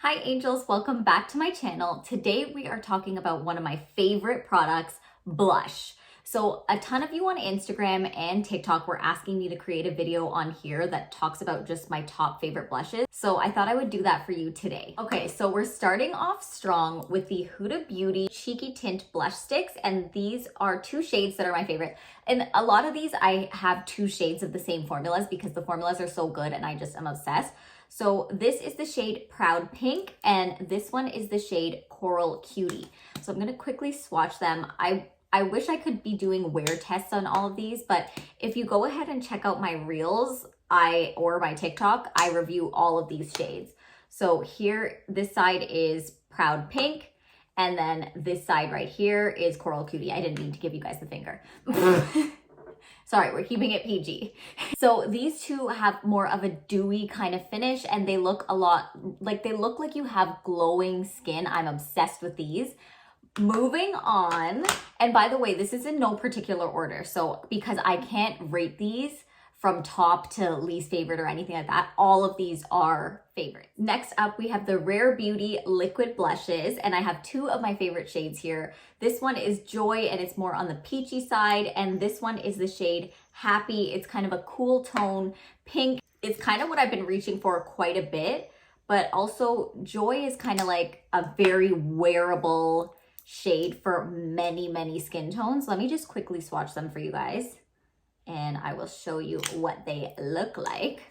Hi angels, welcome back to my channel. Today we are talking about one of my favorite products, blush. So a ton of you on Instagram and TikTok were asking me to create a video on here that talks about just my top favorite blushes. So I thought I would do that for you today. Okay, so we're starting off strong with the Huda Beauty Cheeky Tint Blush Sticks. And these are two shades that are my favorite. And a lot of these, I have two shades of the same formulas because the formulas are so good and I just am obsessed. So this is the shade Proud Pink and this one is the shade Coral Cutie. So I'm going to quickly swatch them. I wish I could be doing wear tests on all of these, but if you go ahead and check out my reels or my TikTok, I review all of these shades. So here, this side is Proud Pink, and then this side right here is Coral Cutie. I didn't mean to give you guys the finger. Sorry, we're keeping it PG. So these two have more of a dewy kind of finish and they look a lot like, they look like you have glowing skin. I'm obsessed with these. Moving on, and by the way, this is in no particular order. So because I can't rate these from top to least favorite or anything like that, all of these are favorites. Next up, we have the Rare Beauty Liquid Blushes, and I have two of my favorite shades here. This one is Joy, and it's more on the peachy side, and this one is the shade Happy. It's kind of a cool tone pink. It's kind of what I've been reaching for quite a bit, but also Joy is kind of like a very wearable shade for many skin tones. Let me just quickly swatch them for you guys and I will show you what they look like.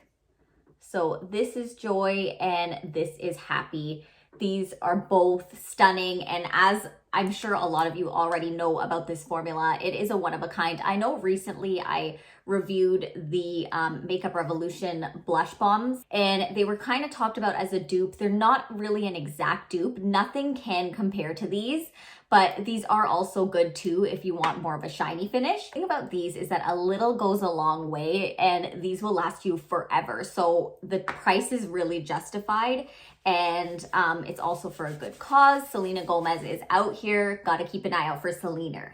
So this is Joy and this is Happy. These are both stunning, and as I'm sure a lot of you already know about this formula, it is a one of a kind. I know recently I reviewed the Makeup Revolution blush bombs and they were kind of talked about as a dupe. They're not really an exact dupe. Nothing can compare to these, but these are also good too if you want more of a shiny finish. The thing about these is that a little goes a long way and these will last you forever. So the price is really justified, and it's also for a good cause. Selena Gomez is out here. Got to keep an eye out for Selena.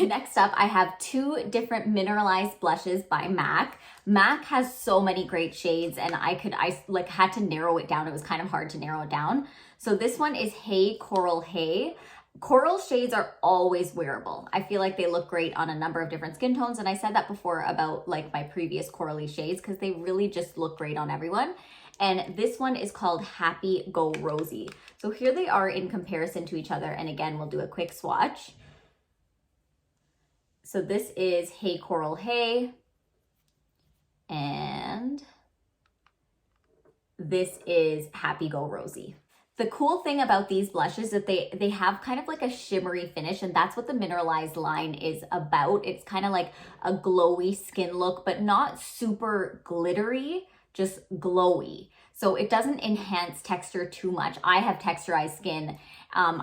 Next up, I have two different Mineralize blushes by MAC. MAC has so many great shades and I had to narrow it down. It was kind of hard to narrow it down. So this one is Hey Coral Hey. Coral shades are always wearable. I feel like they look great on a number of different skin tones. And I said that before about like my previous corally shades because they really just look great on everyone. And this one is called Happy Go Rosy. So here they are in comparison to each other. And again, we'll do a quick swatch. So this is Hey Coral Hey. And this is Happy Go Rosy. The cool thing about these blushes is that they have kind of like a shimmery finish, and that's what the Mineralize line is about. It's kind of like a glowy skin look, but not super glittery, just glowy. So it doesn't enhance texture too much. I have texturized skin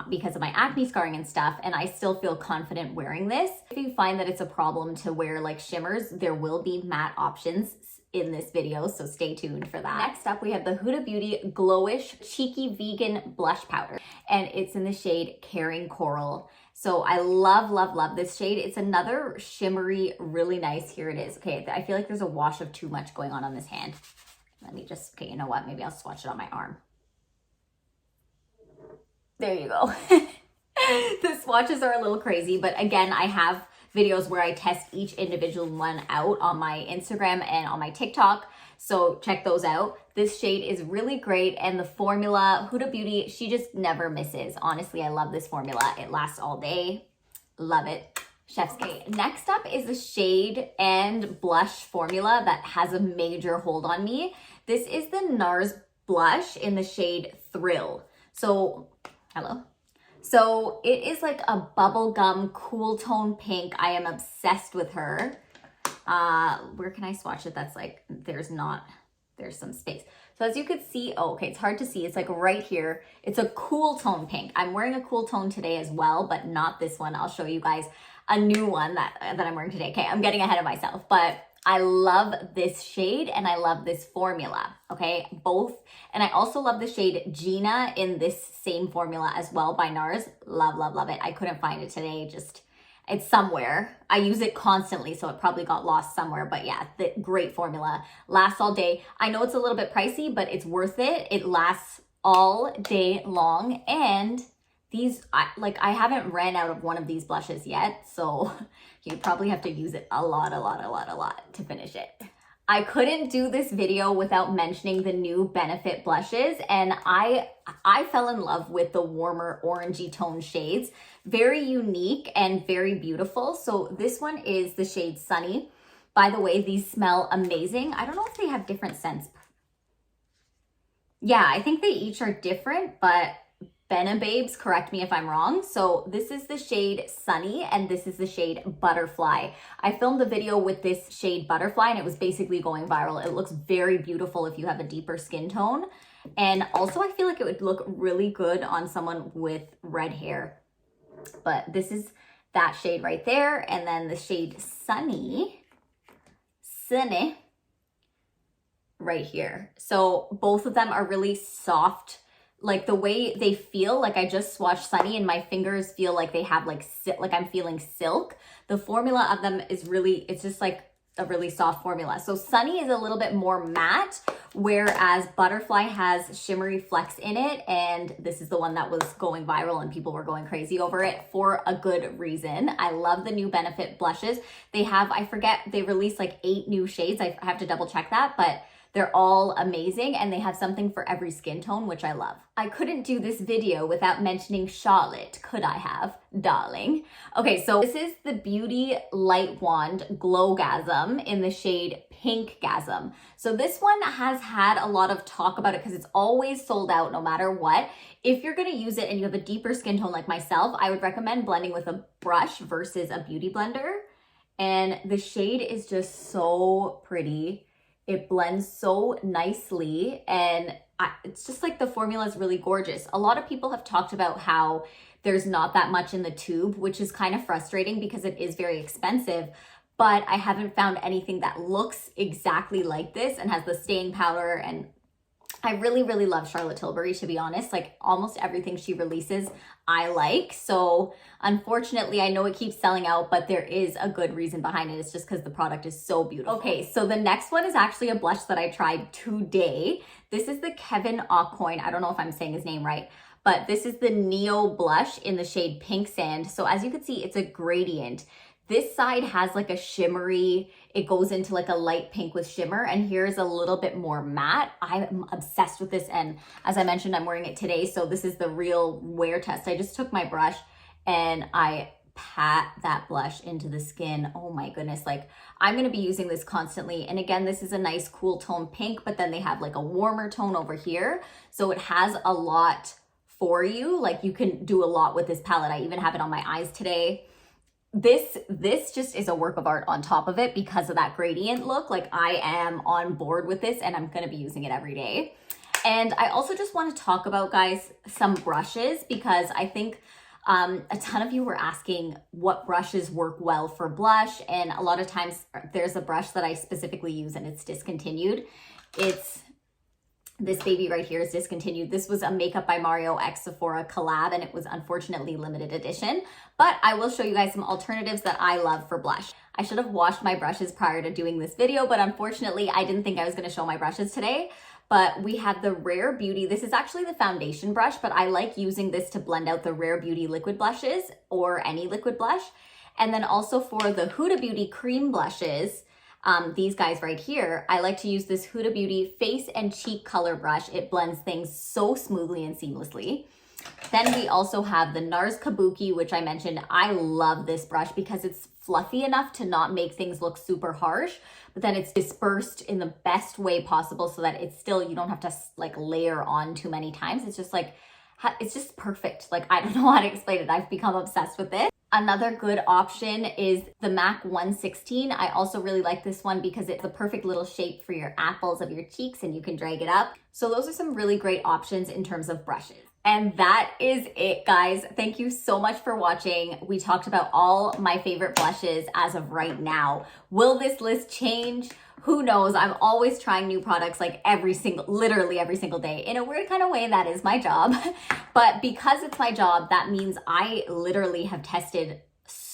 because of my acne scarring and stuff, and I still feel confident wearing this. If you find that it's a problem to wear like shimmers, there will be matte options in this video, so stay tuned for that. Next up, we have the Huda Beauty GloWish Cheeky Vegan Blush Powder, and it's in the shade Caring Coral. So I love this shade. It's another shimmery, really nice. Here it is. Okay, I feel like there's a wash of too much going on this hand. Let me just, okay, you know what? Maybe I'll swatch it on my arm. There you go. The swatches are a little crazy, but again, I have videos where I test each individual one out on my Instagram and on my TikTok. So check those out. This shade is really great. And the formula, Huda Beauty, she just never misses. Honestly, I love this formula. It lasts all day. Love it. Chef's kiss. Next up is the shade and blush formula that has a major hold on me. This is the Nars blush in the shade Thrill. So, hello. So it is like a bubblegum cool tone pink. I am obsessed with her. Where can I swatch it? That's like, there's some space. So as you could see, oh, okay, it's hard to see. It's like right here. It's a cool tone pink. I'm wearing a cool tone today as well, but not this one. I'll show you guys a new one that I'm wearing today. Okay, I'm getting ahead of myself, but I love this shade and I love this formula, okay? Both. And I also love the shade Gina in this same formula as well by Nars. Love it. I couldn't find it today. Just, it's somewhere. I use it constantly, so it probably got lost somewhere. But yeah, the great formula. Lasts all day. I know it's a little bit pricey, but it's worth it. It lasts all day long. And these, I haven't ran out of one of these blushes yet, so you probably have to use it a lot to finish it. I couldn't do this video without mentioning the new Benefit blushes, and I fell in love with the warmer orangey tone shades. Very unique and very beautiful. So this one is the shade Sunny. By the way, these smell amazing. I don't know if they have different scents. Yeah, I think they each are different, but Babes, correct me if I'm wrong. So this is the shade Sunny and this is the shade Butterfly. I filmed the video with this shade Butterfly and it was basically going viral. It looks very beautiful if you have a deeper skin tone. And also I feel like it would look really good on someone with red hair. But this is that shade right there. And then the shade Sunny right here. So both of them are really soft. Like the way they feel, like I just swatched Sunny and my fingers feel like they have like I'm feeling silk. The formula of them is really, it's just like a really soft formula. So Sunny is a little bit more matte, whereas Butterfly has shimmery flecks in it. And this is the one that was going viral and people were going crazy over it for a good reason. I love the new Benefit blushes. They have, I forget, they released like 8 new shades. I have to double check that, but they're all amazing and they have something for every skin tone, which I love. I couldn't do this video without mentioning Charlotte, could I have, darling? Okay, so this is the Beauty Light Wand Glowgasm in the shade Pinkgasm. So this one has had a lot of talk about it because it's always sold out no matter what. If you're gonna use it and you have a deeper skin tone like myself, I would recommend blending with a brush versus a beauty blender. And the shade is just so pretty. It blends so nicely and it's just like the formula is really gorgeous. A lot of people have talked about how there's not that much in the tube, which is kind of frustrating because it is very expensive, but I haven't found anything that looks exactly like this and has the staying powder. And I really love Charlotte Tilbury, to be honest. Like almost everything she releases, I like. So unfortunately, I know it keeps selling out, but there is a good reason behind it. It's just because the product is so beautiful. Okay, so the next one is actually a blush that I tried today. This is the Kevin Aucoin. I don't know if I'm saying his name right, but this is the Neo blush in the shade Pink Sand. So as you can see, it's a gradient. This side has like a shimmery, it goes into like a light pink with shimmer, and here's a little bit more matte. I'm obsessed with this, and as I mentioned, I'm wearing it today, so this is the real wear test. I just took my brush and I pat that blush into the skin. Oh my goodness, like I'm gonna be using this constantly. And again, this is a nice cool tone pink, but then they have like a warmer tone over here. So it has a lot for you. Like you can do a lot with this palette. I even have it on my eyes today. This just is a work of art on top of it because of that gradient look. Like I am on board with this and I'm going to be using it every day. And I also just want to talk about, guys, some brushes because I think a ton of you were asking what brushes work well for blush. And a lot of times there's a brush that I specifically use and it's discontinued. This baby right here is discontinued. This was a Makeup by Mario x Sephora collab and it was unfortunately limited edition, but I will show you guys some alternatives that I love for blush. I should have washed my brushes prior to doing this video, but unfortunately I didn't think I was going to show my brushes today. But we have the Rare Beauty. This is actually the foundation brush, but I like using this to blend out the Rare Beauty liquid blushes or any liquid blush. And then also for the Huda Beauty cream blushes, these guys right here, I like to use this Huda Beauty face and cheek color brush. It blends things so smoothly and seamlessly. Then we also have the Nars Kabuki, which I mentioned. I love this brush because it's fluffy enough to not make things look super harsh, but then it's dispersed in the best way possible so that it's still, you don't have to like layer on too many times. It's just like, it's just perfect. Like, I don't know how to explain it. I've become obsessed with it. Another good option is the MAC 116. I also really like this one because it's the perfect little shape for your apples of your cheeks and you can drag it up. So those are some really great options in terms of brushes. And that is it, guys. Thank you so much for watching. We talked about all my favorite blushes as of right now. Will this list change? Who knows? I'm always trying new products like literally every single day. In a weird kind of way, that is my job. But because it's my job, that means I literally have tested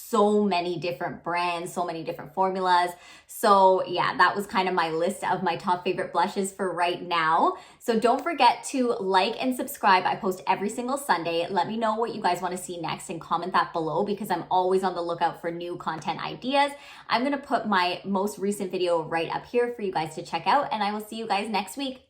so many different brands, so many different formulas. So yeah, that was kind of my list of my top favorite blushes for right now. So don't forget to like and subscribe. I post every single Sunday. Let me know what you guys want to see next and comment that below, because I'm always on the lookout for new content ideas. I'm going to put my most recent video right up here for you guys to check out, and I will see you guys next week.